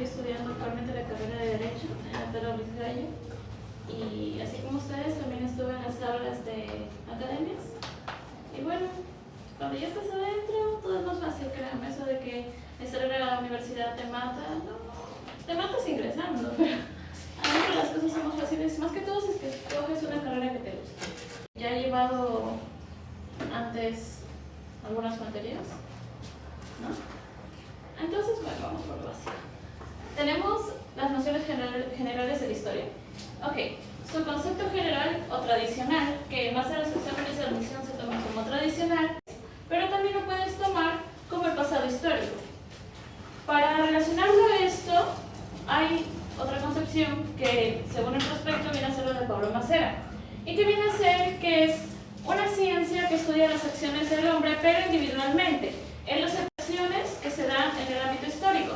estoy estudiando actualmente la carrera de Derecho en la Pedro Luis Gallo. Y así como ustedes, también estuve en las aulas de academias. Y bueno, cuando ya estás adentro, todo es más fácil, créanme. Eso de que estar en la universidad te mata, no, te matas ingresando, pero adentro las cosas son más fáciles. Más que todo si es que coges una carrera que te gusta. Ya he llevado antes algunas materias, ¿no? Entonces, bueno, vamos por lo básico. Tenemos las nociones generales de la historia. Ok, su concepto general o tradicional, que en base a los exámenes de admisión se toma como tradicional, pero también lo puedes tomar como el pasado histórico. Para relacionarlo a esto, hay otra concepción que, según el prospecto, viene a ser la de Pablo Macera, y que viene a ser que es una ciencia que estudia las acciones del hombre, pero individualmente, en las acciones que se dan en el ámbito histórico.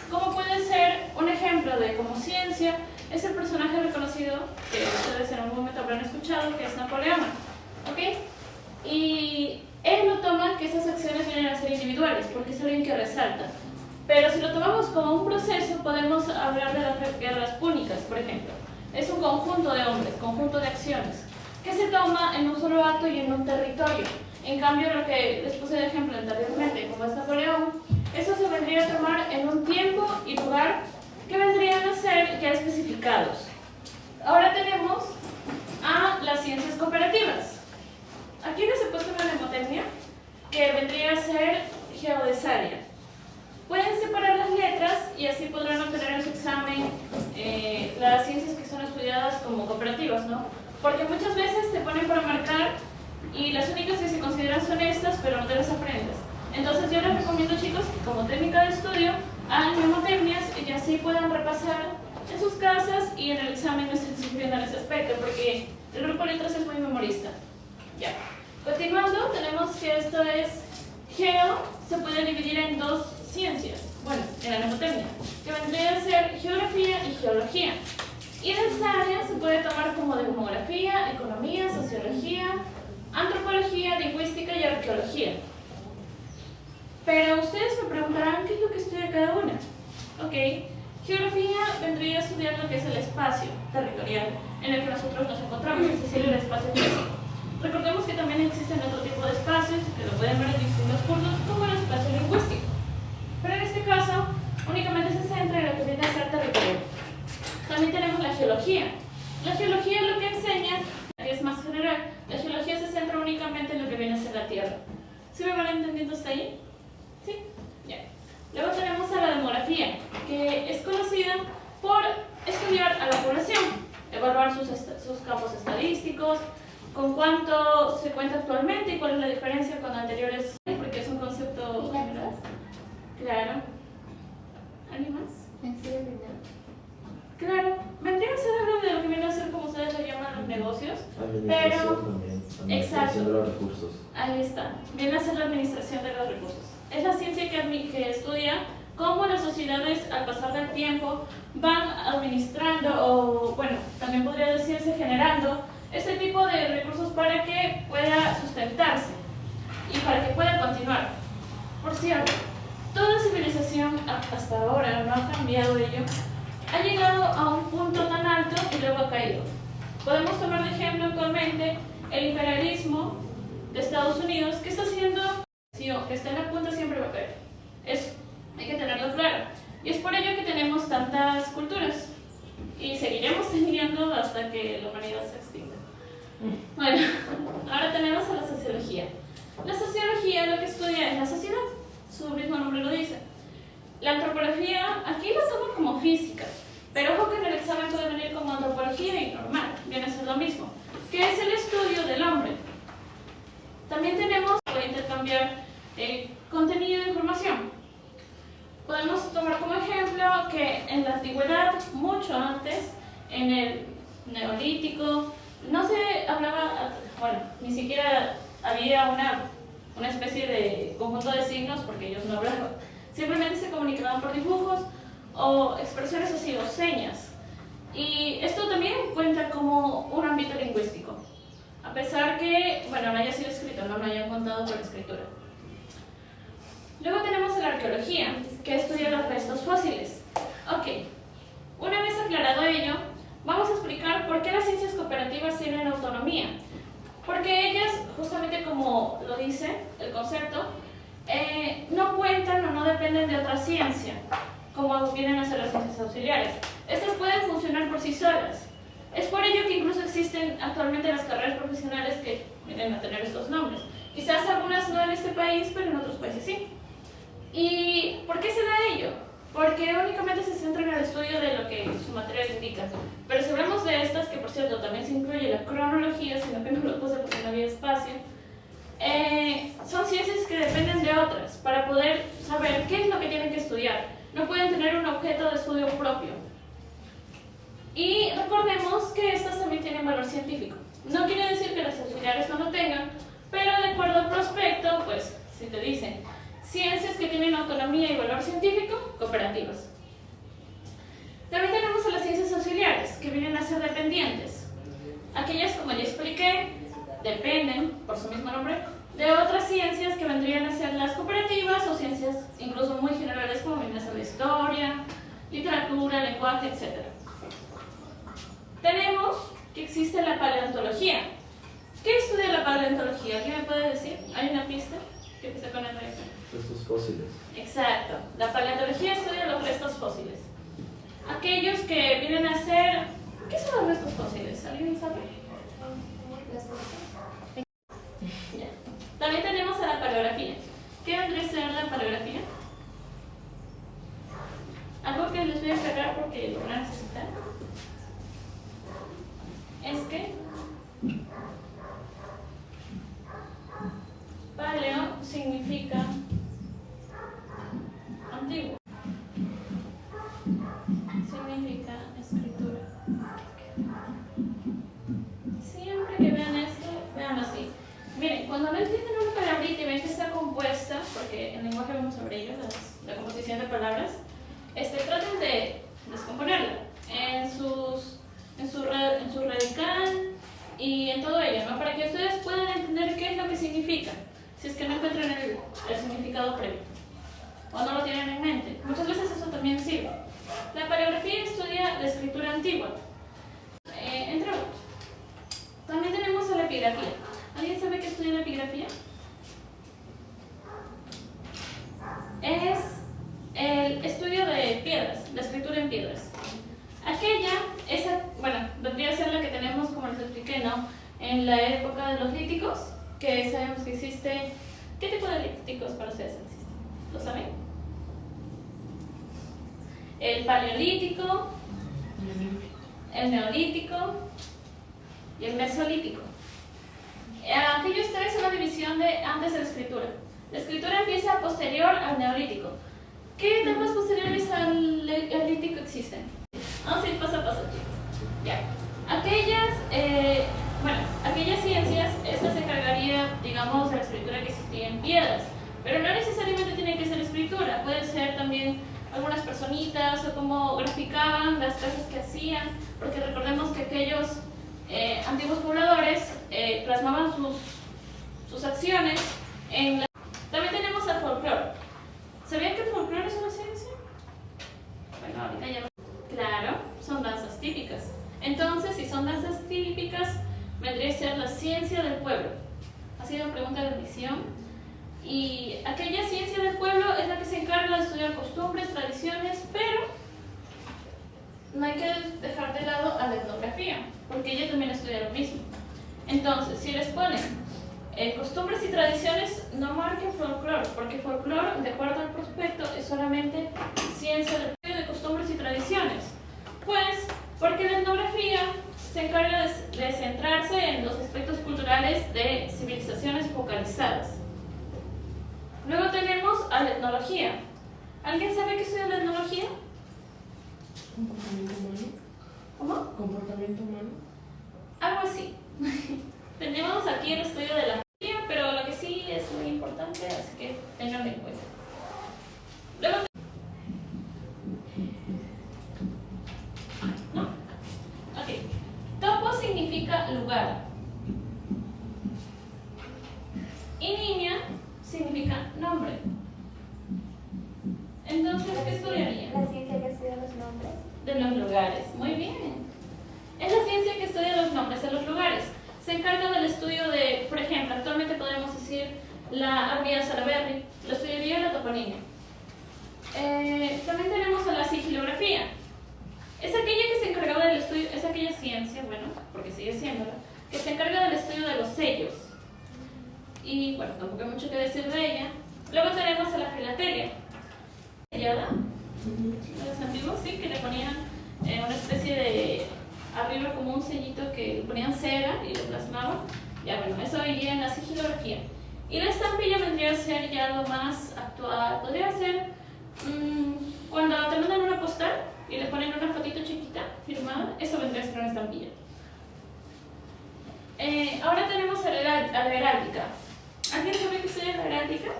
Como puede ser un ejemplo de como ciencia, es el personaje reconocido que ustedes en algún momento habrán escuchado, que es Napoleón, ¿ok? Y él lo toma que esas acciones vienen a ser individuales, porque es alguien que resalta. Pero si lo tomamos como un proceso, podemos hablar de las guerras púnicas, por ejemplo. Es un conjunto de hombres, conjunto de acciones, que se toma en un solo acto y en un territorio. En cambio, lo que les puse de ejemplo anteriormente, como es Napoleón, eso se vendría a tomar en un tiempo y lugar que vendrían a ser ya especificados. Ahora tenemos a las ciencias cooperativas. Aquí les he puesto una mnemotecnia que vendría a ser geodesaria. Pueden separar las letras y así podrán obtener en su examen las ciencias que son estudiadas como cooperativas, ¿no? Porque muchas veces te ponen para marcar y las únicas que se consideran son estas, pero no te las aprendes. Entonces yo les recomiendo, chicos, que como técnica de estudio hagan mnemotecnias y así puedan repasar en sus casas y en el examen no estén sufriendo en ese aspecto, porque el grupo de letras es muy memorista. Ya. Continuando, tenemos que esto es geo, se puede dividir en dos ciencias, bueno, en la mnemotecnia, que vendría a ser geografía y geología. Y en esa área se puede tomar como demografía, economía, sociología, antropología, lingüística y arqueología. Pero ustedes me preguntarán qué es lo que estudia cada una. Ok, geografía vendría a estudiar lo que es el espacio territorial en el que nosotros nos encontramos, es decir, el espacio físico. Recordemos que también existen otro tipo de espacios que lo pueden ver en distintos cursos, como el espacio lingüístico. Pero en este caso, únicamente se centra en lo que viene a ser territorio. También tenemos la geología. La geología lo que enseña, que es más general, la geología se centra únicamente en lo que viene a ser la Tierra. ¿Sí me van entendiendo hasta ahí? ¿Sí? Ya. Luego tenemos a la demografía, que es conocida por estudiar a la población, evaluar sus campos estadísticos, con cuánto se cuenta actualmente y cuál es la diferencia con anteriores, porque es un concepto general. Claro. ¿Alguien más? ¿En serio? Claro, vendría a ser algo de lo que viene a ser como ustedes lo llaman los negocios, pero administración de los recursos. Ahí está, viene a ser la administración de los recursos. Es la ciencia que estudia cómo las sociedades al pasar del tiempo van administrando o, bueno, también podría decirse generando este tipo de recursos para que pueda sustentarse y para que pueda continuar. Por cierto, toda civilización hasta ahora no ha cambiado ello, ha llegado a un punto tan alto y luego ha caído. Podemos tomar de ejemplo actualmente el imperialismo de Estados Unidos, que está haciendo, sí, que está en la punta siempre va a caer. Hay que tenerlo claro. Y es por ello que tenemos tantas culturas. Y seguiremos teniendo hasta que la humanidad se extinga. Bueno, ahora tenemos a la sociología. La sociología lo que estudia es la sociedad. Su mismo nombre lo dice. La antropología, aquí la toman como física, pero ojo que en el examen puede venir como antropología y normal, viene a ser lo mismo, que es el estudio del hombre. También tenemos para intercambiar contenido de información. Podemos tomar como ejemplo que en la antigüedad, mucho antes, en el neolítico, no se hablaba, bueno, ni siquiera había una especie de conjunto de signos porque ellos no hablaban. Simplemente se comunicaban por dibujos o expresiones así, o señas. Y esto también cuenta como un ámbito lingüístico, a pesar que, bueno, no haya sido escrito, no lo hayan contado por escritura. Luego tenemos la arqueología, que estudia los restos fósiles. Ok, una vez aclarado ello, vamos a explicar por qué las ciencias cooperativas tienen autonomía. Porque ellas, justamente como lo dice el concepto, no cuentan o no dependen de otra ciencia, como vienen a ser las ciencias auxiliares. Estas pueden funcionar por sí solas. Es por ello que incluso existen actualmente las carreras profesionales que vienen a tener estos nombres. Quizás algunas no en este país, pero en otros países sí. ¿Y por qué se da ello? Porque únicamente se centra en el estudio de lo que su material indica. Pero si hablamos de estas, que por cierto también se incluye la cronología, sino que no lo puse porque no había espacio, son ciencias que dependen de otras para poder saber qué es lo que tienen que estudiar. No pueden tener un objeto de estudio propio. Y recordemos que estas también tienen valor científico. No quiere decir que las auxiliares no lo tengan, pero de acuerdo al prospecto, pues si te dicen ciencias que tienen autonomía y valor científico, cooperativas. También tenemos a las ciencias auxiliares, que vienen a ser dependientes. Aquellas, como ya expliqué, dependen, por su mismo nombre, de otras ciencias que vendrían a ser las cooperativas o ciencias incluso muy generales como viene a ser la historia, literatura, lenguaje, etc. Tenemos que existe la paleontología. ¿Qué estudia la paleontología? ¿Alguien me puede decir? ¿Hay una pista que empieza con el restos? Restos fósiles. Exacto. La paleontología estudia los restos fósiles. Aquellos que vienen a ser... ¿Qué son los restos fósiles? ¿Alguien sabe? Ya. También tenemos a la paleografía. ¿Qué vendría a ser la paleografía? Algo que les voy a aclarar porque lo van a necesitar es que paleo significa antiguo, significa escritura. Siempre que vean esto, vean así. Miren, cuando no entienden una palabrita y ven que está compuesta, porque en lenguaje vamos a ver ello, la composición de palabras, traten de descomponerla en su radical y en todo ello, ¿no? Para que ustedes puedan entender qué es lo que significa, si es que no encuentran el significado previo o no lo tienen en mente. Muchas veces eso también sirve. La paleografía estudia la escritura antigua, entre otros. También tenemos a la epigrafía. ¿Alguien sabe qué estudia la epigrafía? Es el estudio de piedras, la escritura en piedras. Bueno, vendría a ser la que tenemos, como les expliqué, ¿no? En la época de los líticos, que sabemos que existe... ¿Qué tipo de líticos para ustedes existen? ¿Lo saben? El paleolítico, el neolítico y el mesolítico. Aquellos tres son la división de antes de la escritura. La escritura empieza posterior al neolítico. ¿Qué etapas posteriores al lítico existen? Vamos a ir paso a paso, chicos. Ya. Aquellas ciencias, esta se encargaría, digamos, de la escritura que existía en piedras. Pero no necesariamente tiene que ser escritura, puede ser también algunas personitas o cómo graficaban las cosas que hacían, porque recordemos que aquellos antiguos pobladores plasmaban sus acciones en la... También tenemos el folclore. ¿Sabían que el folclore es una ciencia? Bueno, ahorita ya lo... Claro, son danzas típicas. Entonces, si son danzas típicas, vendría a ser la ciencia del pueblo. Ha sido pregunta de admisión. Y aquella ciencia del pueblo es la que se encarga de estudiar costumbres, tradiciones, pero no hay que dejar de lado a la etnografía, porque ella también estudia lo mismo. Entonces, si les ponen costumbres y tradiciones, no marquen folclore, porque folclore, de acuerdo al prospecto, es solamente ciencia del estudio de costumbres y tradiciones. Pues, porque la etnografía se encarga de centrarse en los aspectos culturales de civilizaciones focalizadas. Luego tenemos a la etnología. ¿Alguien sabe qué estudia la etnología? ¿Comportamiento humano? ¿Cómo? ¿Comportamiento humano? Algo así. Tenemos aquí el estudio de la etnología, pero lo que sí es muy importante, así que tenganlo en cuenta. Luego ¿no? Ok. Topo significa lugar. Y niña significa nombre. Entonces, ¿qué estudiaría? La ciencia que estudia los nombres. lugares. Muy bien. Es la ciencia que estudia los nombres de los lugares. Se encarga del estudio de, por ejemplo, actualmente podemos decir la avenida Salaberry, lo estudiaría la toponimia. También tenemos a la sigilografía. Es aquella que se encargaba del estudio, es aquella ciencia, bueno, porque sigue siéndolo, que se encarga del estudio de los sellos. Y bueno, tampoco hay mucho que decir de ella. Luego tenemos a la filatelia. ¿Sellada? Los antiguos, sí, que le ponían una especie de arriba como un sellito que le ponían cera y lo plasmaban. Ya bueno, eso iría en la sigilografía. Y la estampilla vendría a ser ya lo más actual. Podría ser cuando te mandan una postal y le ponen una fotito chiquita firmada, eso vendría a ser una estampilla. Ahora tenemos a la heráldica. ¿Alguien sabe qué es la heráldica?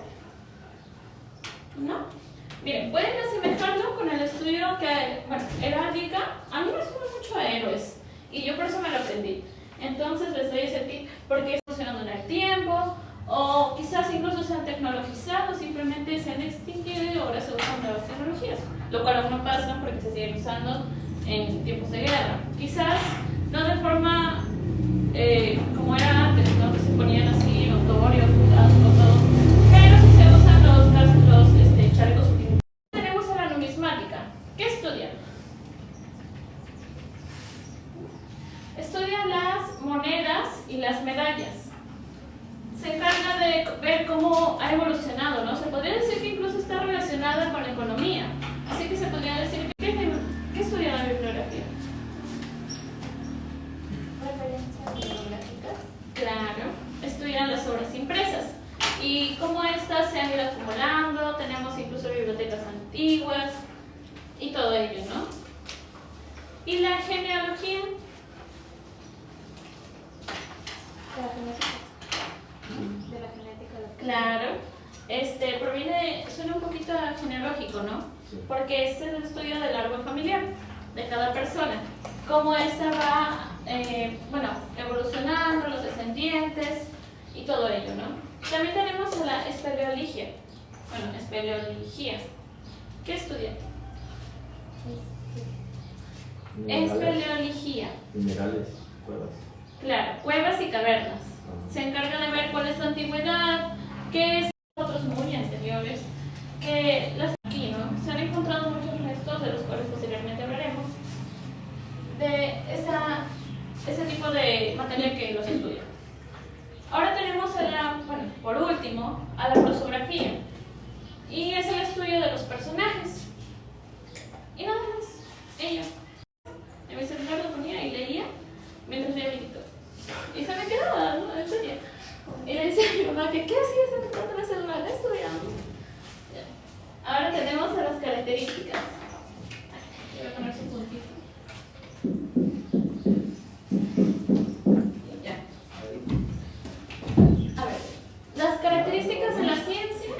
¿No? Miren, pueden asemejarlo con el estudio que, bueno, heráldica, a mí me suena mucho a héroes y yo por eso me lo aprendí. Entonces les doy ese tip porque es funcionando en el tiempo o quizás incluso se han tecnologizado, simplemente se han extinguido y ahora se usan nuevas tecnologías, lo cual aún no pasa porque se siguen usando en tiempos de guerra. Quizás no de forma como era antes, ¿no? Que se ponían así notorios, todo, pero sí se usan los chalecos utilizados. Tenemos a la numismática. ¿Qué estudia? Estudia las monedas y las medallas. Se encarga de ver cómo ha evolucionado, ¿no? Se podría decir que incluso está relacionada con la economía. Así que se podría decir que ¿qué estudia la bibliografía? Referencias bibliográficas. Claro, estudian las obras impresas y cómo estas se han ido acumulando. Tenemos incluso bibliotecas antiguas y todo ello, ¿no? Y la genealogía. De la genética. Claro, proviene, suena un poquito a genealógico, ¿no? Sí. Porque este es el estudio del árbol familiar de cada persona. Cómo esta va, evolucionando, los descendientes y todo ello, ¿no? También tenemos a la espeleología. Bueno, espeleología. ¿Qué estudia? Espeleología. Minerales, cuevas. Claro, cuevas y cavernas. Se encarga de ver cuál es la antigüedad, qué es otros muy anteriores, que las aquí, ¿no? Se han encontrado muchos restos, de los cuales posteriormente hablaremos, de ese tipo de material que los estudia. Ahora tenemos por último, a la prosografía, y es el estudio de los personajes. Y nada más, ella. En mi celular lo ponía y leía mientras leía mi TikTok. Y se me quedaba, ¿no? En serio. Y le decía a mi mamá que, ¿qué hacías en el celular? Estudiando. Ahora tenemos a las características. Voy a poner su puntito. Ya. A ver, las características de la ciencia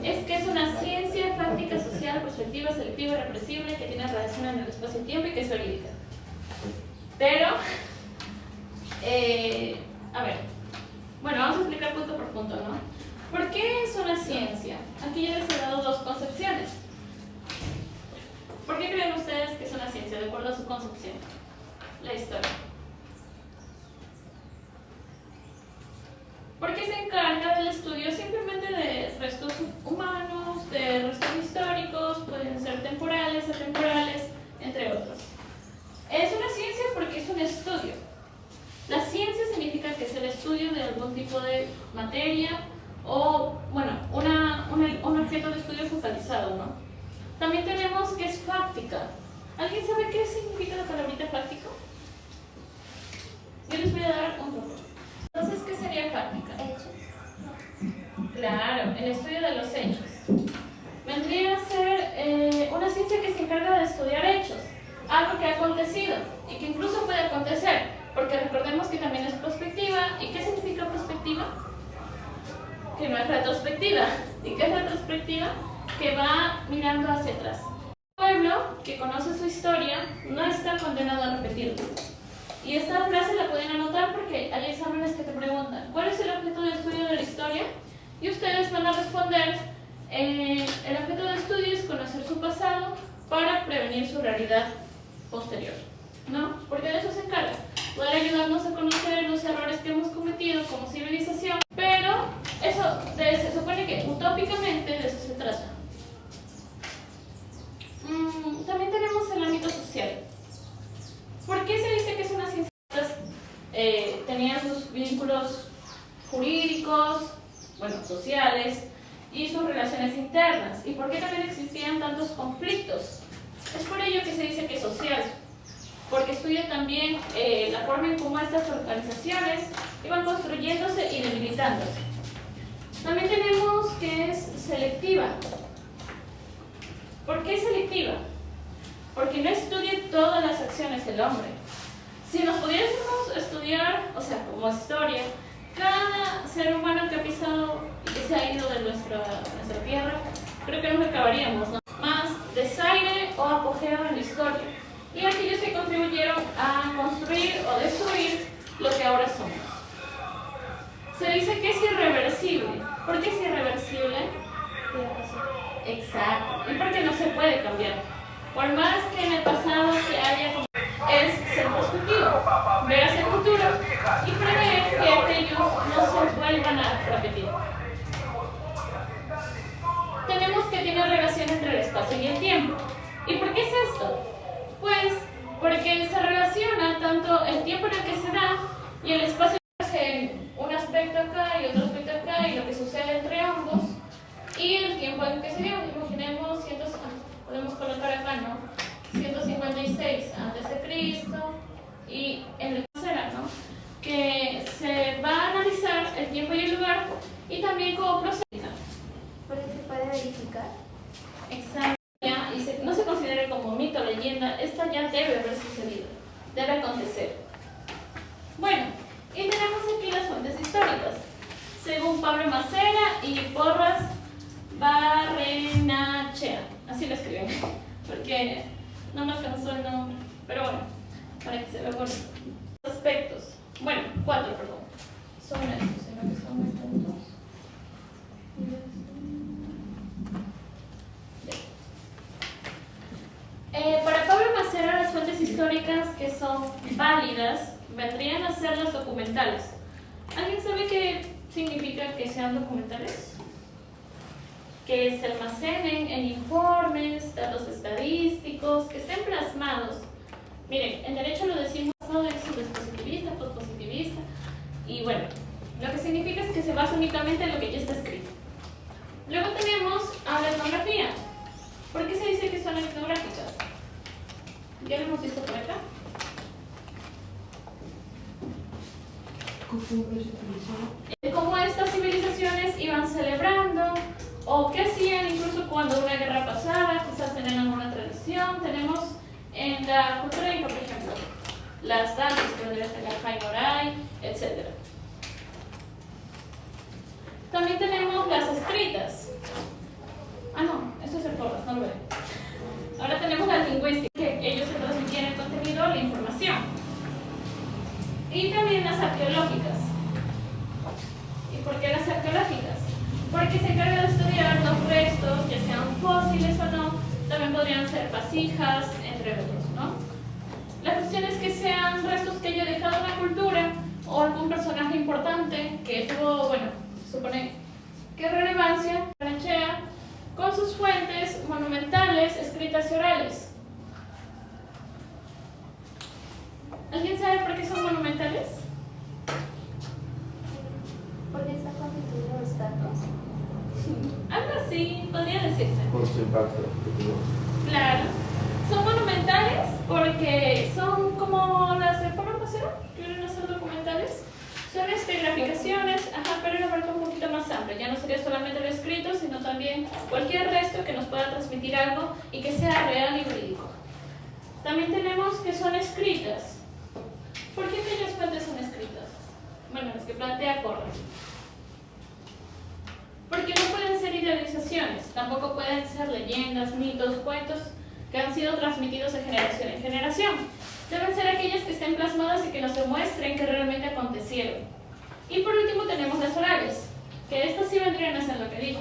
es que es una ciencia práctica, social, perspectiva, selectiva, represible, que tiene relación en el espacio-tiempo y que es verídica. Pero, vamos a explicar punto por punto, ¿no? ¿Por qué es una ciencia? Aquí ya les he dado dos concepciones. ¿Por qué creen ustedes que es una ciencia, de acuerdo a su concepción? La historia. Porque se encarga del estudio simplemente de restos humanos, de restos históricos, pueden ser temporales, atemporales, entre otros. Es una ciencia porque es un estudio. La ciencia significa que es el estudio de algún tipo de materia o, un objeto de estudio focalizado, ¿no? También tenemos que es fáctica. ¿Alguien sabe qué significa la palabrita fáctico? Yo les voy a dar un poco. Entonces, ¿qué sería fáctica? Hechos. Claro, el estudio de los hechos. Vendría a ser una ciencia que se encarga de estudiar hechos, algo que ha acontecido y que incluso puede acontecer, porque recordemos que también es prospectiva. ¿Y qué significa prospectiva? Que no es retrospectiva. ¿Y qué es retrospectiva? Que va mirando hacia atrás. Un pueblo que conoce su historia no está condenado a repetirlo. Y esta frase la pueden anotar porque hay exámenes que te preguntan ¿cuál es el objeto de estudio de la historia? Y ustedes van a responder el objeto de estudio es conocer su pasado para prevenir su realidad posterior, ¿no? Porque de eso se encarga, poder ayudarnos a conocer los errores que hemos cometido como civilización, pero eso se supone que utópicamente de eso se trata. También tenemos el ámbito social. ¿Por qué se dice que es una ciencia? Tenían sus vínculos jurídicos, bueno, sociales, y sus relaciones internas. ¿Y por qué también existían tantos conflictos? Es por ello que se dice que es social, porque estudia también la forma en cómo estas organizaciones iban construyéndose y debilitándose. También tenemos que es selectiva. ¿Por qué selectiva? Porque no estudia todas las acciones del hombre. Si nos pudiésemos estudiar, o sea, como historia, cada ser humano que ha pisado y que se ha ido de nuestra tierra, creo que nos acabaríamos, ¿no? Más desaire o apogeo en la historia, y aquellos que contribuyeron a construir o destruir lo que ahora somos. Se dice que es irreversible. ¿Por qué es irreversible? Exacto. Y porque no se puede cambiar. Por más que en el pasado se haya, es ser prospectivo, ver hacia el futuro y prever que aquellos no se vuelvan a repetir. Tenemos que tener relación entre el espacio y el tiempo. ¿Y por qué es esto? Pues porque se relaciona tanto el tiempo en el que se da y el espacio en un aspecto acá y otro aspecto acá y lo que sucede entre ambos y el tiempo en que se dio. Imaginemos, podemos colocar acá, ¿no? 156 a.C. y en el será, ¿no? Que se va a analizar el tiempo y el lugar y también cómo procede. ¿Por qué se puede verificar? Exacto. Y no se considere como mito o leyenda, esta ya debe haber sucedido, debe acontecer. Bueno, y tenemos aquí las fuentes históricas. Según Pablo Macera y Porras Barrenechea, así lo escriben, porque no me alcanzó el nombre, pero bueno, para que se vea por aspectos. Bueno, 4, perdón. Son estos, sino que son estos dos. Para Pablo Macera, las fuentes históricas que son válidas vendrían a ser las documentales. ¿Alguien sabe qué significa que sean documentales? Que se almacenen en informes, datos estadísticos, que estén plasmados. Miren, en derecho lo decimos no es positivista, postpositivista, y bueno, lo que significa es que se basa únicamente en lo que ya está escrito. Luego tenemos a la etnografía. ¿Por qué se dice que son etnográficas? ¿Ya lo hemos visto por acá? Cómo estas civilizaciones iban celebrando o qué hacían incluso cuando una guerra pasaba, quizás tenían alguna tradición. Tenemos en la cultura inca, por ejemplo, las danzas que vendrían a ser la Jaimurai, etc. También tenemos las escritas. Ah, no, esto es el Porras, no lo veo. Ahora tenemos la lingüística, que ellos se transmitían el contenido, la información. Y también las arqueológicas. ¿Y por qué las arqueológicas? Porque se encarga de estudiar los restos, ya sean fósiles o no, también podrían ser vasijas, entre otros, ¿no? La cuestión es que sean restos que haya dejado una cultura o algún personaje importante que tuvo, bueno, supone que relevancia, Barrenechea, con sus fuentes monumentales, escritas y orales. ¿Alguien sabe por qué son monumentales? Porque están constituidos los datos. Algo así, podría decirse. Por su impacto que tuvo. Claro. Son monumentales porque son como las de Pablo Macera, que vienen a ser documentales. Son graficaciones, pero en una parte un poquito más amplia. Ya no sería solamente lo escrito, sino también cualquier resto que nos pueda transmitir algo y que sea real y verídico. También tenemos que son escritas. ¿Por qué aquellas fuentes son escritas? Bueno, las que plantea Porras. Porque no pueden ser idealizaciones, tampoco pueden ser leyendas, mitos, cuentos que han sido transmitidos de generación en generación. Deben ser aquellas que estén plasmadas y que nos demuestren que realmente acontecieron. Y por último tenemos las orales, que estas sí vendrían a ser lo que dijo.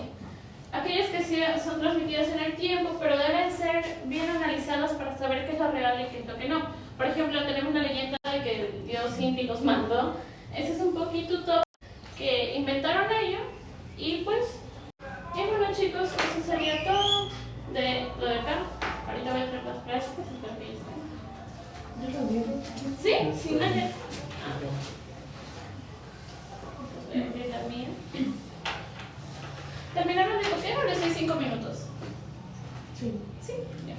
Aquellas que sí son transmitidas en el tiempo, pero deben ser bien analizadas para saber qué es lo real y qué es lo que no. Por ejemplo, tenemos la leyenda de que el dios Inti los mandó. Ese es un poquito top que inventaron ellos. Y pues, y bueno chicos, eso sería todo de lo de acá. Ahorita voy a traer las prácticas, espero que ya estén. ¿Sí? Sí, no, ya. Voy a abrir la mía. ¿Terminaron de copiar o les doy 5 minutos? Sí. Sí, ya.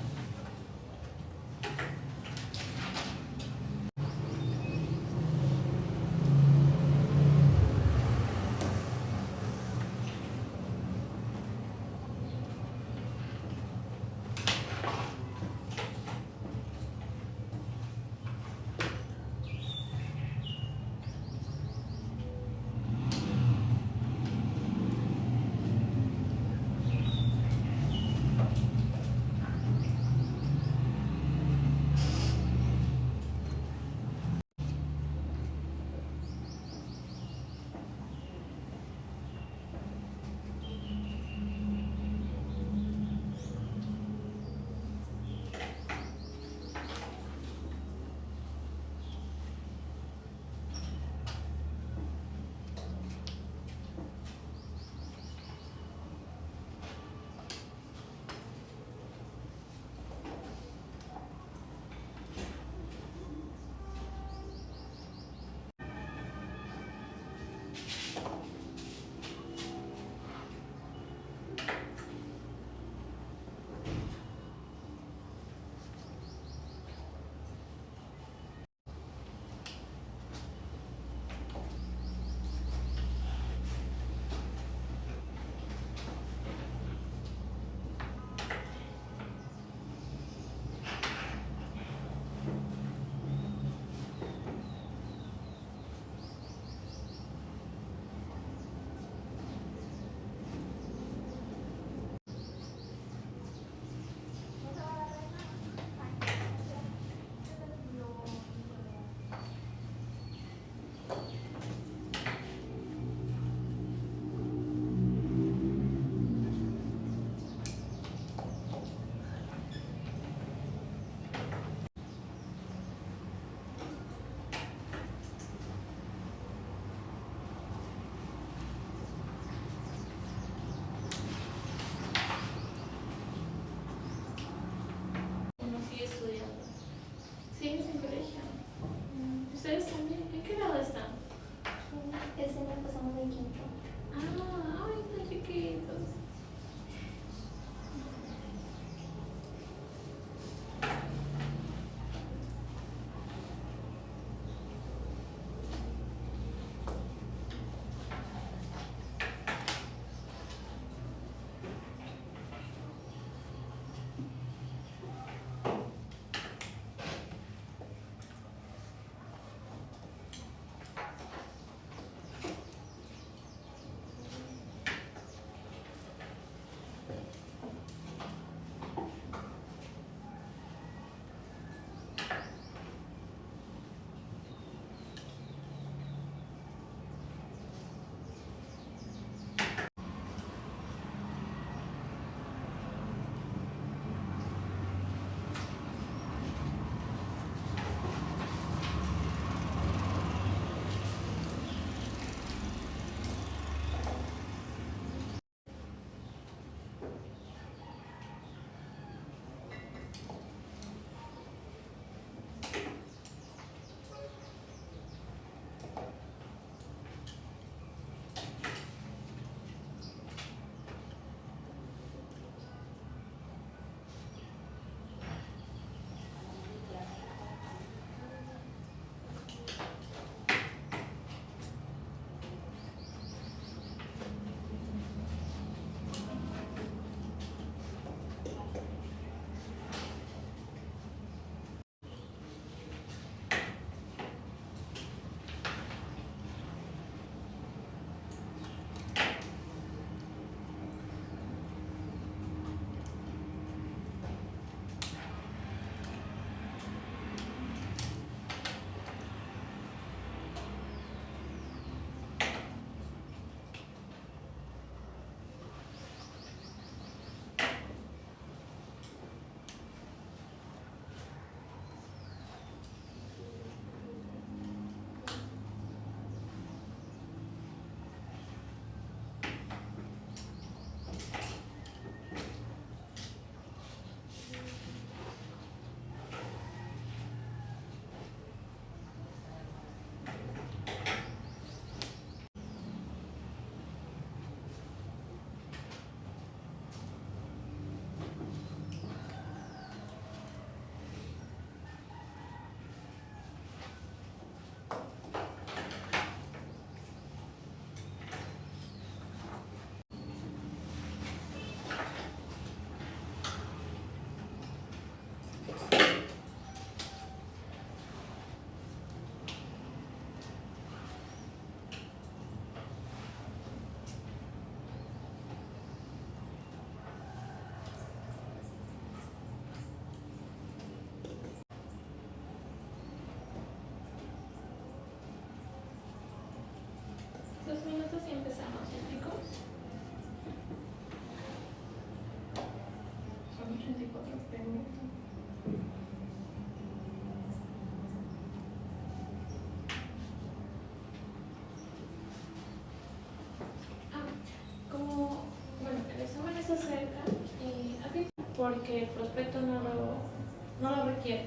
porque el prospecto no lo requiere.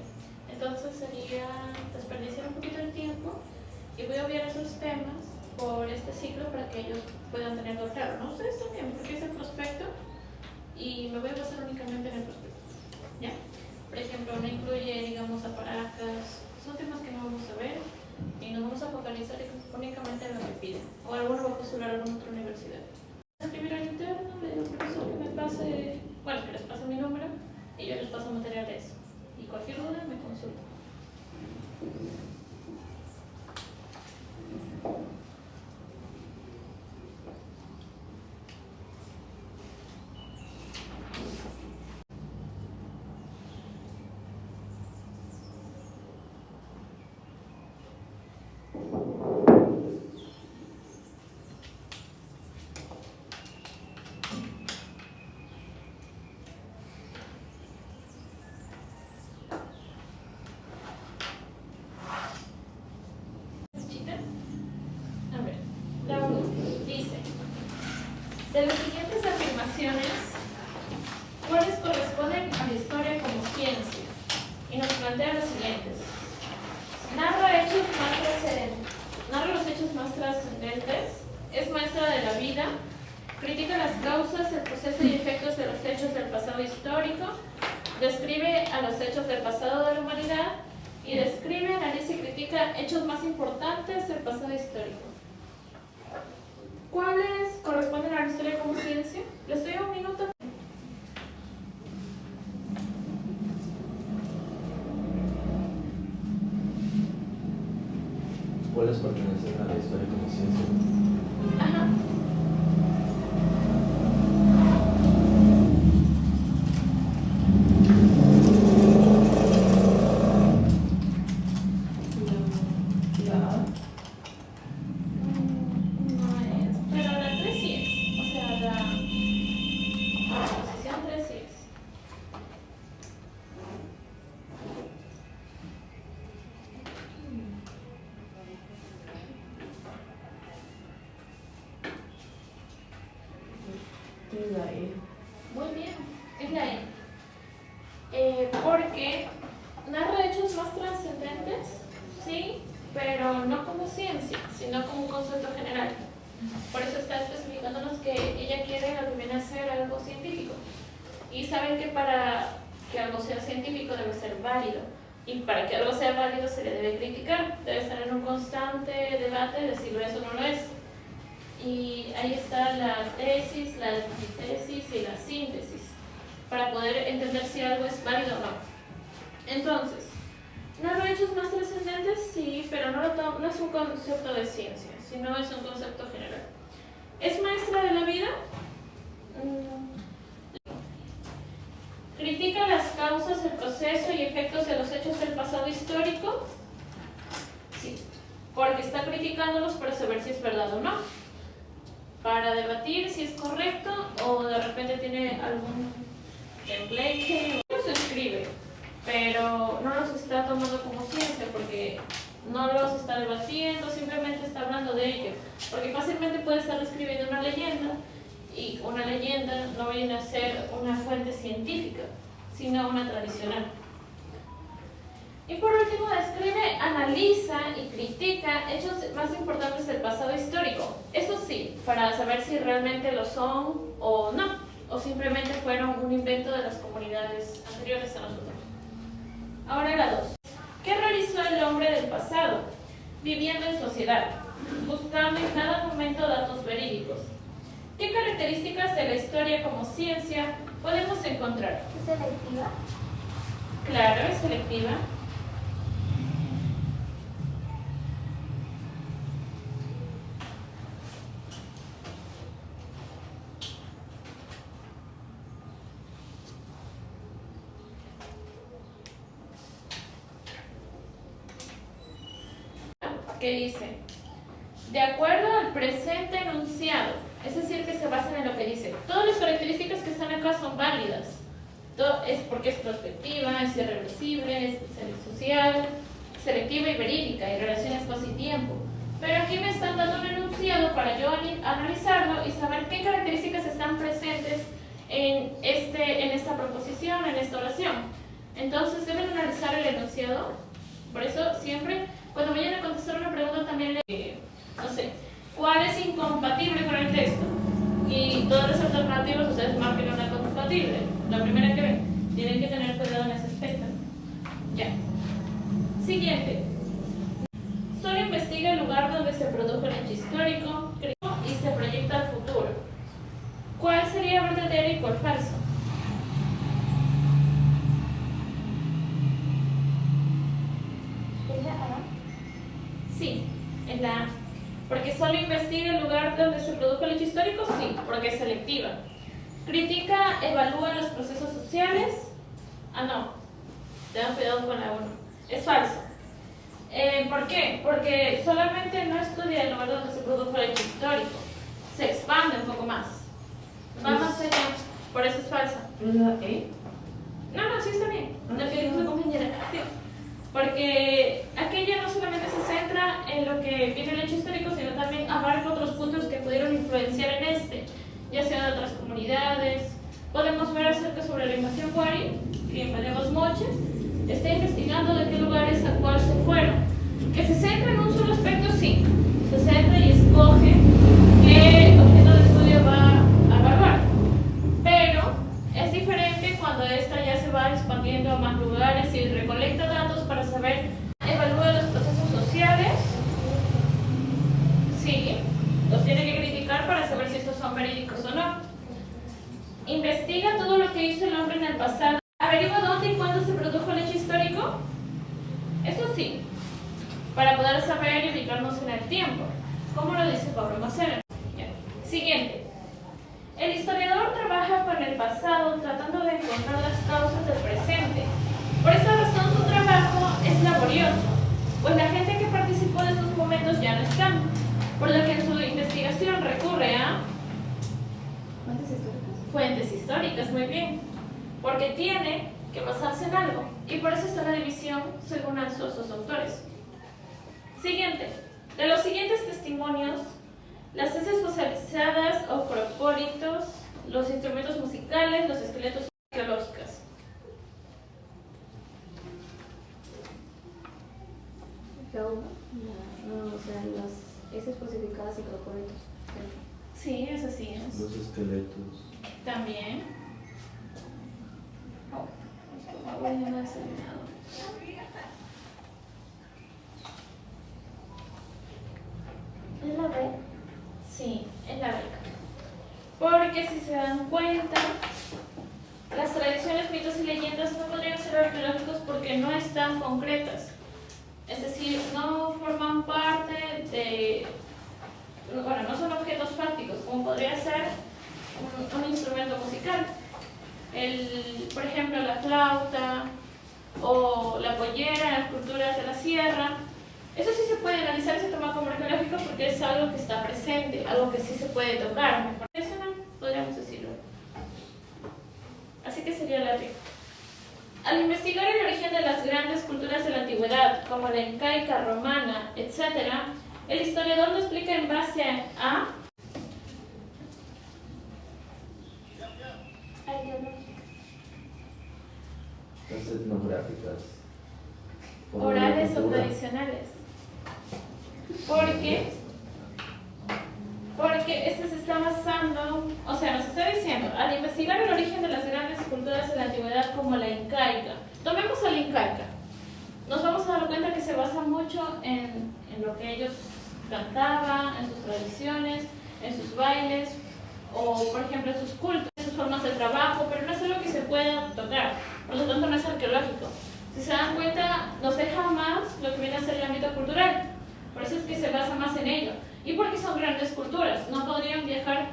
Entonces sería desperdiciar un poquito el tiempo y voy a obviar esos temas por este ciclo para que ellos puedan tenerlo claro. No ustedes también, porque es el prospecto y me voy a basar únicamente en el prospecto. ¿Ya? Por ejemplo, no incluye, digamos, aparatas, son temas que no vamos a ver y nos vamos a focalizar únicamente en lo que piden. O alguno va a postular a alguna otra universidad. Escribir al interno, le digo al profesor que me pase, bueno, que les pase mi número y yo les paso material de eso. Y cualquier duda me consulta. De las siguientes afirmaciones, ¿cuáles corresponden a la historia como ciencia? Y nos plantea las siguientes. Narra los hechos más trascendentes, es maestra de la vida, critica las causas, el proceso y efectos de los hechos del pasado histórico, describe a los hechos del pasado de la humanidad y describe, analiza y critica hechos más importantes del pasado histórico. ¿Cuáles corresponden a la historia como ciencia? Les doy un minuto. ¿Cuáles pertenecen a la historia como ciencia? Ajá. Es la E. Muy bien, es la E. Porque narra hechos más trascendentes, sí, pero no como ciencia, sino como un concepto general. Por eso está especificándonos que ella quiere al fin hacer algo científico. Y saben que para que algo sea científico debe ser válido. Y para que algo sea válido se le debe criticar, debe estar en un constante debate de si lo es o no lo es. Y ahí está la tesis, la antitesis y la síntesis, para poder entender si algo es válido o no. Entonces, narra hechos más trascendentes, sí, pero no es un concepto de ciencia, sino es un concepto general. ¿Es maestra de la vida? ¿Critica las causas, el proceso y efectos de los hechos del pasado histórico? Sí, porque está criticándolos para saber si es verdad o no, para debatir si es correcto o de repente tiene algún template. Los escribe, pero no los está tomando como ciencia porque no los está debatiendo, simplemente está hablando de ello, porque fácilmente puede estar escribiendo una leyenda y una leyenda no viene a ser una fuente científica, sino una tradicional. Y por último, describe, analiza y critica hechos más importantes del pasado histórico. Eso sí, para saber si realmente lo son o no, o simplemente fueron un invento de las comunidades anteriores a nosotros. Ahora la 2. ¿Qué realizó el hombre del pasado? Viviendo en sociedad, buscando en cada momento datos verídicos. ¿Qué características de la historia como ciencia podemos encontrar? ¿Es selectiva? Claro, es selectiva. ¿Qué dice? De acuerdo al presente enunciado, es decir, que se basan en lo que dice. Todas las características que están acá son válidas. Es porque es prospectiva, es irreversible, es social, selectiva y verídica, y relación espacio y tiempo. Pero aquí me están dando un enunciado para yo analizarlo y saber qué características están presentes en esta proposición. información en esta oración. Entonces deben analizar el enunciado. Por eso siempre, cuando vayan a contestar una pregunta, también no sé, ¿cuál es incompatible con el texto? Y todas las alternativas ustedes marquen una compatible. La primera que ven. Tienen que tener cuidado en ese aspecto. Ya. Siguiente. Solo investiga el lugar donde se produjo el hecho histórico y se proyecta al futuro. ¿Cuál sería verdadero y cuál falso? ¿Es la A? Sí, es la A. Porque solo investiga el lugar donde se produjo el hecho histórico, sí, porque es selectiva. Critica, evalúa los procesos sociales. Ah, no. Tengan cuidado con la 1. Es falso. ¿Por qué? Porque solamente no estudia el lugar donde se produjo el hecho histórico. Se expande un poco más. Va más allá. Por eso es falsa. ¿La E? No, sí está bien. Lo que dijo su compañera. Sí. Porque aquella no solamente se centra en lo que viene el hecho histórico, sino también abarca otros puntos que pudieron influenciar en este, ya sea de otras comunidades. Podemos ver acerca sobre la invasión Wari, que invadimos Moches, está investigando de qué lugares a cuál se fueron. Que se centra en un solo aspecto, sí. Se centra y escoge qué objeto de estudio va a evaluar. Pero es diferente cuando esta ya se va expandiendo a más lugares y recolecta datos para saber, evalúa los procesos sociales. Sí, los tiene que criticar para saber si estos son verídicos o no. Investiga todo lo que hizo el hombre en el pasado. Averigua dónde y cuándo se produjo el hecho histórico. Eso sí, para poder saber y ubicarnos en el tiempo, como lo dice Pablo Macera. Siguiente. El historiador trabaja con el pasado tratando de encontrar las causas del presente. Por esa razón su trabajo es laborioso, pues la gente que participó de esos momentos ya no están, por lo que en su investigación recurre a fuentes históricas, muy bien, porque tiene que basarse en algo, y por eso está la división según esos autores. Siguiente. De los siguientes testimonios, las heces fosilizadas o propólitos, los instrumentos musicales, los esqueletos arqueológicos. No, o sea, las heces falsificadas y propólitos. Sí, eso sí es. Los esqueletos. También. Oh, esto agua ya no he desayunado. ¿Es la B? Sí, es la beca. Porque si se dan cuenta, las tradiciones, mitos y leyendas no podrían ser arqueológicos porque no están concretas. Es decir, no forman parte de... Bueno, no son objetos fácticos, como podría ser un instrumento musical. Por ejemplo, la flauta o la pollera en las culturas de la sierra. Eso sí se puede analizar y se toma como arqueológico porque es algo que está presente, algo que sí se puede tocar. Eso no podríamos decirlo. Así que sería la B. Al investigar el origen de las grandes culturas de la antigüedad, como la incaica, romana, etc., el historiador lo explica en base a Las etnográficas. orales o Cultura. tradicionales. Porque este se está basando, o sea, nos está diciendo, al investigar el origen de las grandes culturas de la antigüedad como la incaica, tomemos a la incaica, nos vamos a dar cuenta que se basa mucho en lo que ellos cantaban, en sus tradiciones, en sus bailes, o por ejemplo en sus cultos, en sus formas de trabajo, pero no es algo que se pueda tocar, por lo tanto no es arqueológico. Si se dan cuenta, nos deja más lo que viene a ser el ámbito cultural, por eso es que se basa más en ello. Y porque son grandes culturas, no podrían viajar,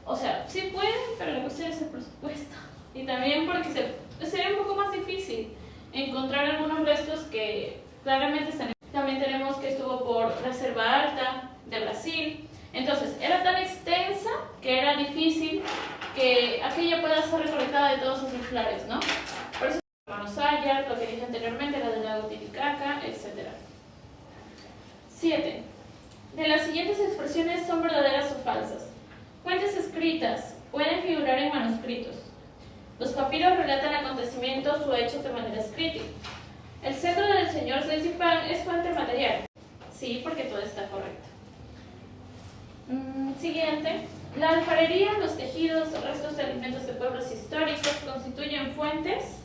o sea, sí pueden, pero la cuestión es el presupuesto. Y también porque sería un poco más difícil encontrar algunos restos que claramente están. También tenemos que estuvo por Reserva Alta de Brasil. Entonces, era tan extensa que era difícil que aquella pueda ser recolectada de todos sus ejemplares, ¿no? Por eso, Manosaya, lo que dije anteriormente, la del lago Titicaca, etc. 7. De las siguientes expresiones son verdaderas o falsas. Fuentes escritas pueden figurar en manuscritos. Los papiros relatan acontecimientos o hechos de manera escrita. El cetro del señor Ctesipan es fuente material. Sí, porque todo está correcto. Siguiente. La alfarería, los tejidos, restos de alimentos de pueblos históricos constituyen fuentes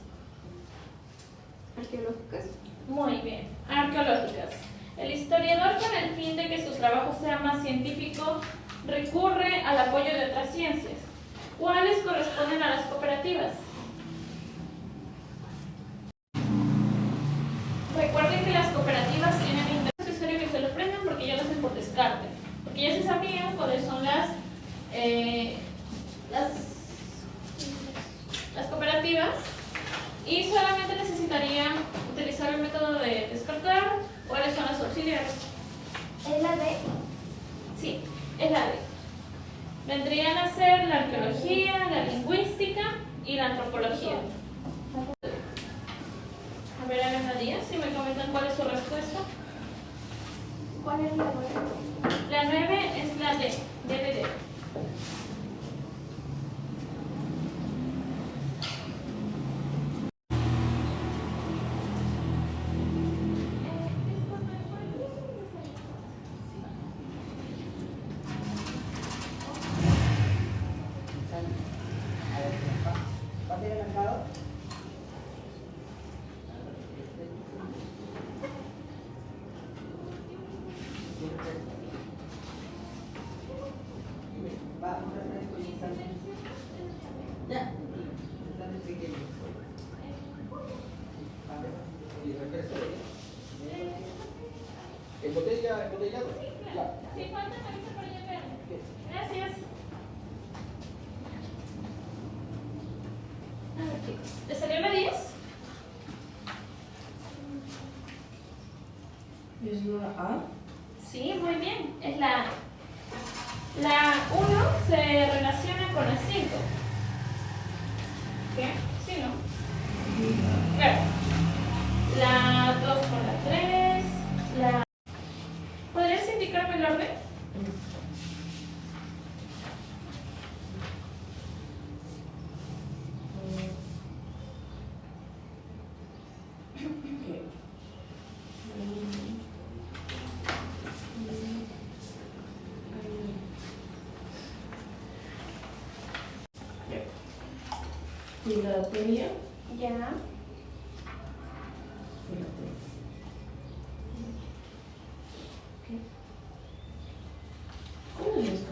Arqueológicas. muy bien, arqueológicas. El historiador, con el fin de que su trabajo sea más científico, recurre al apoyo de otras ciencias. ¿Cuáles corresponden a las cooperativas? Recuerden que las cooperativas tienen interés. Es necesario que se lo aprendan porque ya lo hacen por descarte. Porque ya se sabían cuáles son las cooperativas y solamente necesitarían utilizar el método de descartar. ¿Cuáles son las auxiliares? ¿Es la D? Sí, es la D. Vendrían a ser la arqueología, la lingüística y la antropología. A ver, Ana Díaz, si me comentan cuál es su respuesta. ¿Cuál es la 9? La 9 es la D, DVD. ¿Embotellado? Ya. Sí, falta camisa para allá, verde. Gracias. A ver, chicos. ¿Le salió la 10? ¿Es la A? Sí, muy bien. Es la A. La 1 se relaciona con la 5. ¿Qué? Sí, ¿no? Claro. La 2 con la 3. La... ¿Podrías indicarme el orden? Filatelia. Ya. ¿Cómo es esto?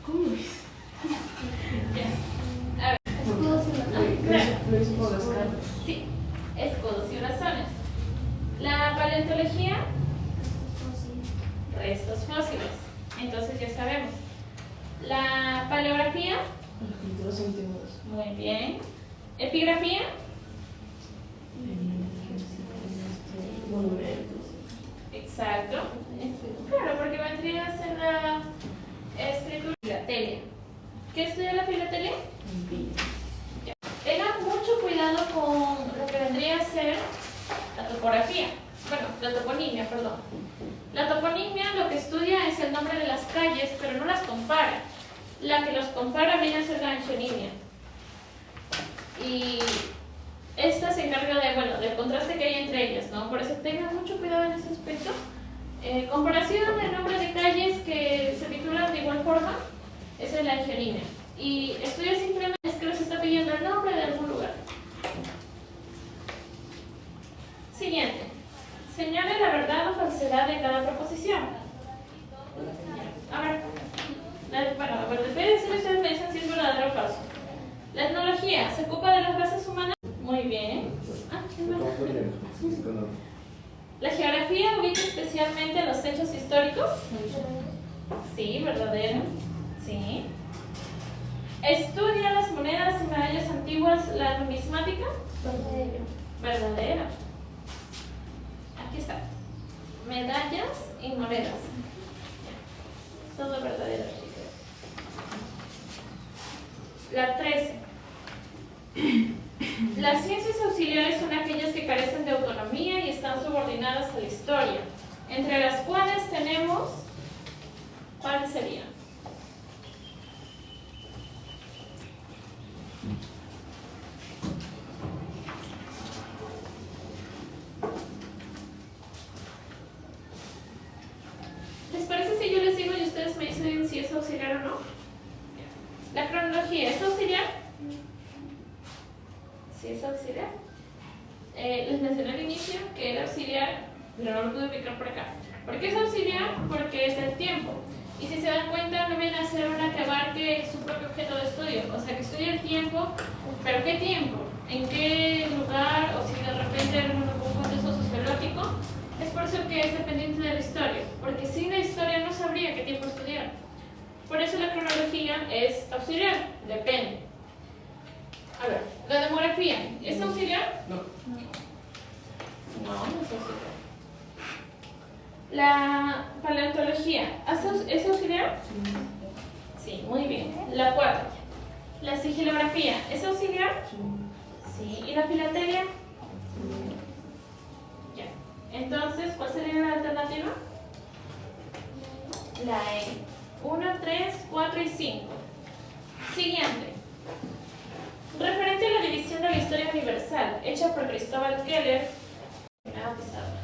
¿Cómo es? Ya. A ver. Escudos y razones. Lo hice por descarte. Sí. Escudos y razones. La paleontología, restos fósiles. Entonces ya sabemos. La paleografía, Escrituras antiguas. muy bien. Epigrafía, Monumentos. exacto. Claro, porque vendría a ser la escritura. Filatelia. ¿Qué estudia la filatelia? Ya. Tengan mucho cuidado con lo que vendría a ser la topografía. Bueno, la toponimia, perdón. La toponimia lo que estudia es el nombre de las calles, pero no las compara. La que los compara viene a ser la anchonimia. Y esta se encarga de, bueno, del contraste que hay entre ellas, ¿no? Por eso tengan mucho cuidado en ese aspecto. Comparación del nombre de calles que se titulan de igual forma, esa es la anchonimia. Y estudia simplemente es que les está pidiendo el nombre de algún lugar. Siguiente. Señale la verdad o falsedad de cada proposición. A ver. Bueno, a ver, después de decir ustedes me dicen si es verdadero o falso. La etnología se ocupa de las razas humanas. Muy bien. Es verdad. La geografía ubica especialmente a los hechos históricos. Sí, verdadero. Sí. Estudia las monedas y medallas antiguas, la numismática. Verdadero. Verdadero. Aquí está. Medallas y monedas. Todo verdadero, chicos. La 13. Las ciencias auxiliares son aquellas que carecen de autonomía y están subordinadas a la historia, entre las cuales tenemos, ¿cuáles serían? Sí, es auxiliar. Les mencioné al inicio que era auxiliar, pero no lo pude ubicar por acá. ¿Por qué es auxiliar? Porque es el tiempo. Y si se dan cuenta, no viene a ser una que abarque su propio objeto de estudio. O sea, que estudie el tiempo, pero ¿qué tiempo? ¿En qué lugar? O si de repente era un contexto sociológico. Es por eso que es dependiente de la historia. Porque sin la historia no sabría qué tiempo estudiar. Por eso la cronología es auxiliar. Depende. A ver, la demografía, ¿es auxiliar? No. No, no es auxiliar. La paleontología, ¿es auxiliar? Sí, muy bien. La cuarta, la sigilografía, ¿es auxiliar? Sí. ¿Y la filatelia? Ya. Entonces, ¿cuál sería la alternativa? La E. 1, 3, 4 y 5. Siguiente. Referente a la división de la historia universal, hecha por Cristóbal Keller. Pizarra.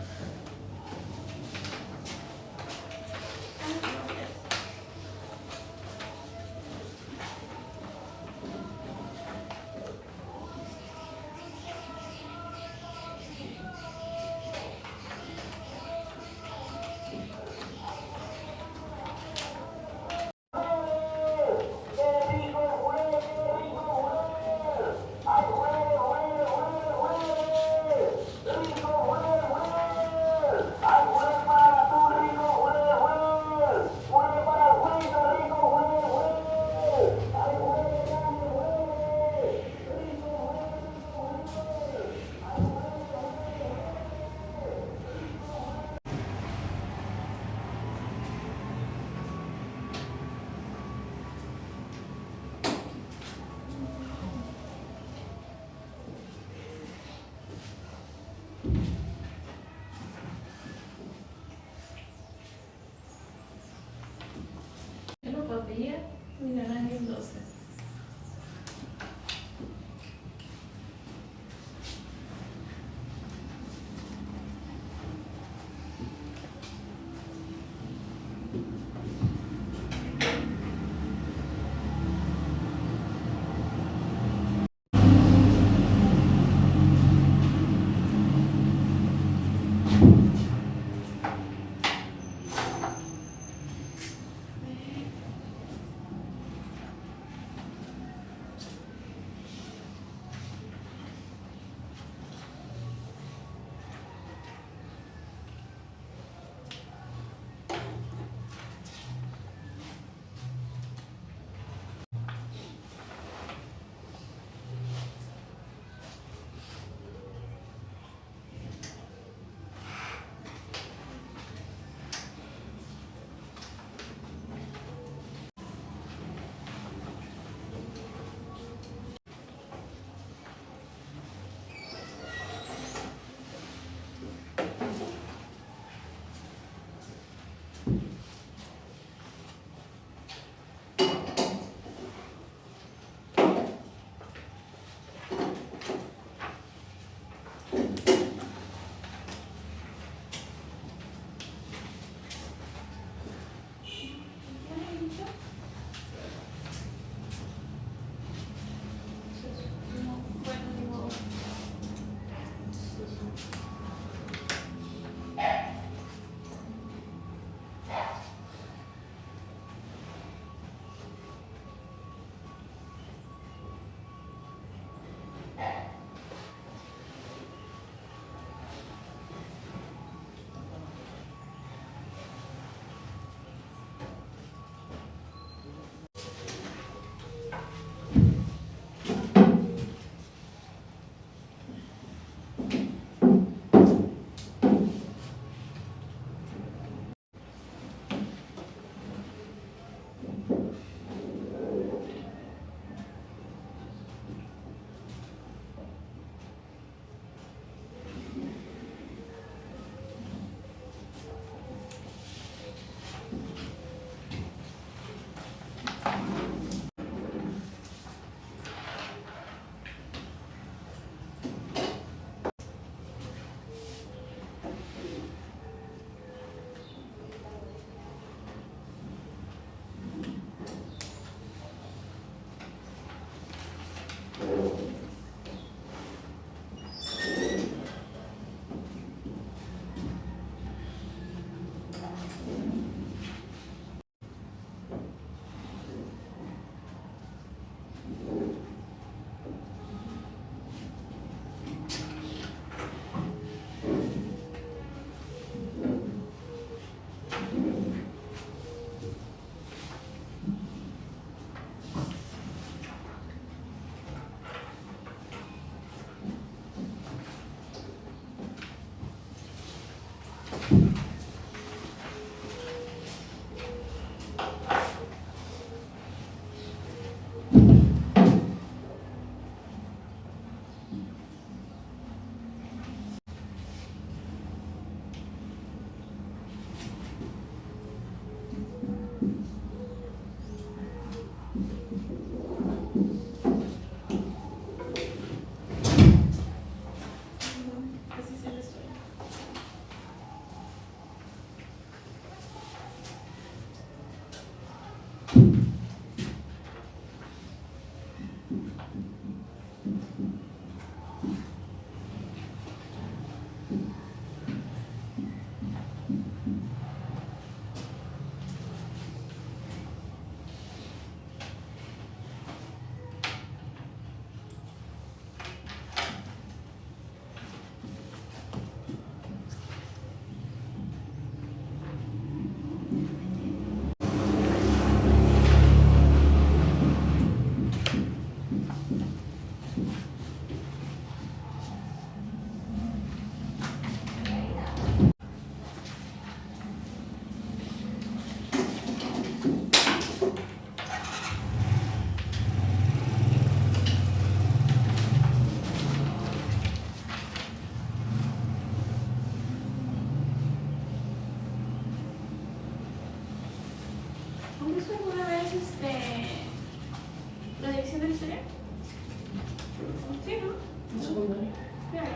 Sí, ¿no? En secundaria. Claro.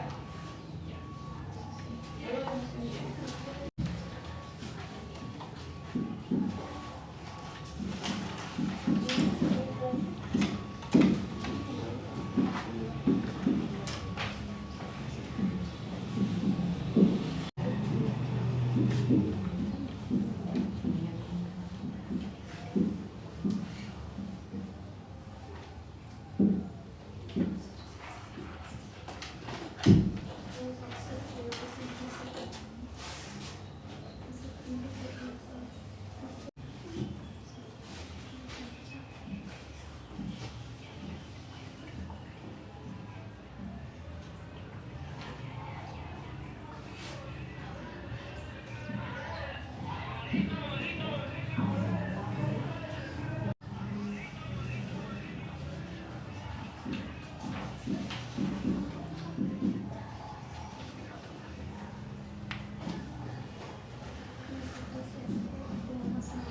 Luego de emoción.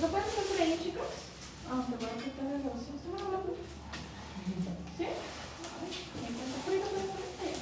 ¿Lo pueden hacer por ahí, chicos? Ah, te pueden quitar de los... ¿Esto no lo puedo? ¿Sí? Ay, me encanta. Por ahí lo pueden poner.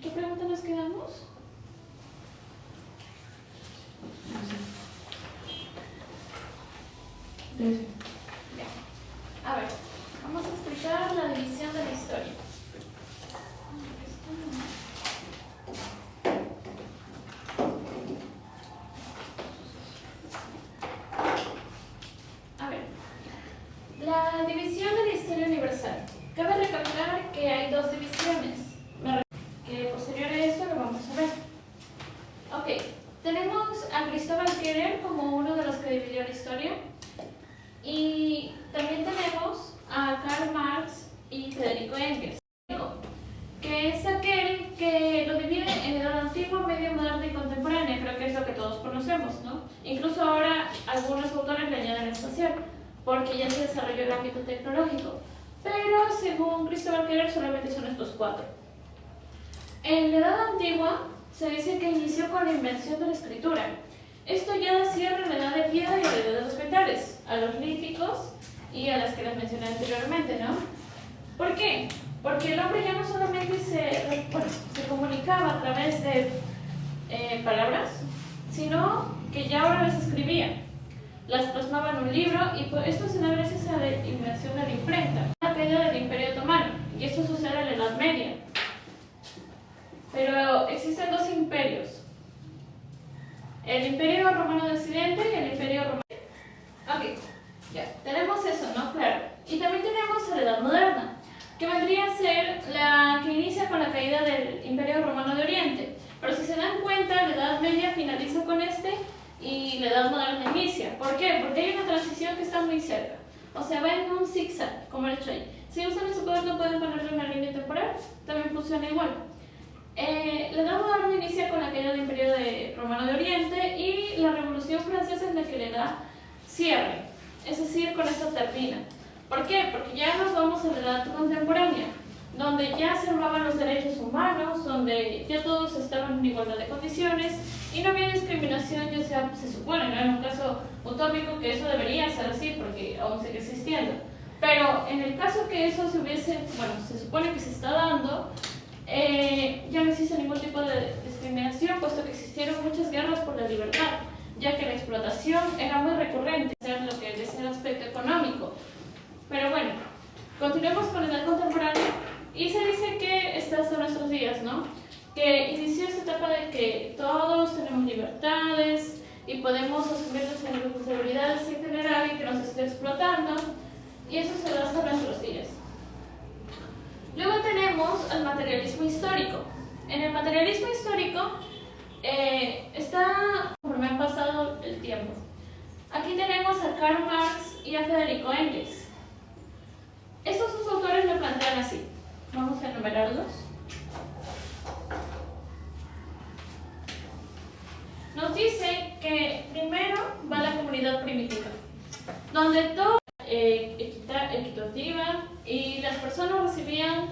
¿Qué pregunta nos quedamos? Trece. Bien. A ver, vamos a explicar la división de la historia. A ver, la división de la historia universal. Cabe recalcar que hay dos divisiones, que posterior a eso lo vamos a ver. Ok, tenemos a Cristóbal Keller como uno de los que dividió la historia. Y también tenemos a Karl Marx y Federico Engels, que es aquel que lo divide en edad antigua, media, moderna y contemporánea. Creo que es lo que todos conocemos, ¿no? Incluso ahora algunos autores le añaden espacial, porque ya se desarrolló el ámbito tecnológico. Pero según Cristóbal Keller solamente son estos cuatro. En la edad antigua se dice que inició con la invención de la escritura. Esto ya da cierre a la edad de piedra y a la edad de los metales, a los líticos y a las que les mencioné anteriormente, ¿no? ¿Por qué? Porque el hombre ya no solamente se comunicaba a través de palabras, sino que ya ahora las escribía, las plasmaba en un libro, y pues esto se da gracias a la invención de la imprenta, la caída del Imperio Otomano, y esto sucede en la Edad Media. Pero existen dos imperios: el Imperio Romano de Occidente y el Imperio Romano. Ok, ya, tenemos eso, ¿no? Claro. Y también tenemos la Edad Moderna, que vendría a ser la que inicia con la caída del Imperio Romano de Oriente. Pero si se dan cuenta, la Edad Media finaliza con este y la Edad Moderna inicia. ¿Por qué? Porque hay una transición que está muy cerca. O sea, va en un zigzag, como el hecho ahí. Si usan su cuaderno pueden ponerle una línea temporal, también funciona igual. La Edad Moderna inicia con la caída del Imperio Romano de Oriente, y la Revolución Francesa es la que le da cierre, es decir, con esto termina. ¿Por qué? Porque ya nos vamos a la edad contemporánea, donde ya se hablaban los derechos humanos, donde ya todos estaban en igualdad de condiciones y no había discriminación, ya sea, se supone, ¿no? En un caso utópico que eso debería ser así porque aún sigue existiendo. Pero en el caso que eso se hubiese, bueno, se supone que se está dando, ya no existe ningún tipo de discriminación, puesto que existieron muchas guerras por la libertad, ya que la explotación era muy recurrente, ser lo que es el aspecto económico. Pero bueno, continuemos con la edad contemporánea, y se dice que está hasta nuestros días, ¿no? Que inició esta etapa de que todos tenemos libertades y podemos asumir nuestras responsabilidades sin tener a alguien que nos esté explotando, y eso se da hasta nuestros días. Luego tenemos el materialismo histórico. En el materialismo histórico está, conforme ha pasado el tiempo. Aquí tenemos a Karl Marx y a Federico Engels. Estos dos autores lo plantean así. Vamos a enumerarlos. Nos dice que primero va la comunidad primitiva, donde todo equitativa y las personas recibían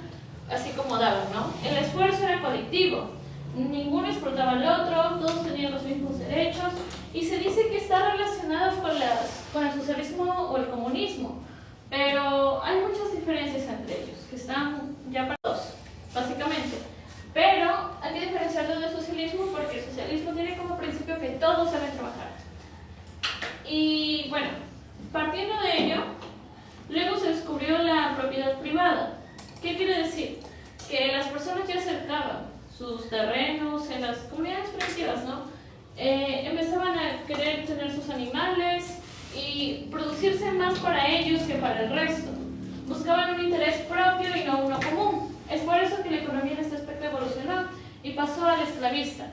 así como daban, ¿no? El esfuerzo era colectivo, ninguno explotaba al otro, todos tenían los mismos derechos, y se dice que está relacionado con el socialismo o el comunismo, pero hay muchas diferencias entre ellos, que están ya para todos, básicamente. Pero hay que diferenciarlo del socialismo, porque el socialismo tiene como principio que todos deben trabajar. Y bueno, partiendo de ello, luego se descubrió descubrió la propiedad privada. ¿Qué quiere decir? Que las personas ya cercaban sus terrenos en las comunidades primitivas, ¿no? Empezaban a querer tener sus animales y producirse más para ellos que para el resto. Buscaban un interés propio y no uno común. Es por eso que la economía en este aspecto evolucionó y pasó al esclavista,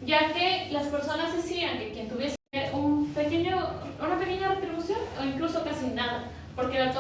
ya que las personas decían que quien tuviese una pequeña retribución o incluso casi nada, porque la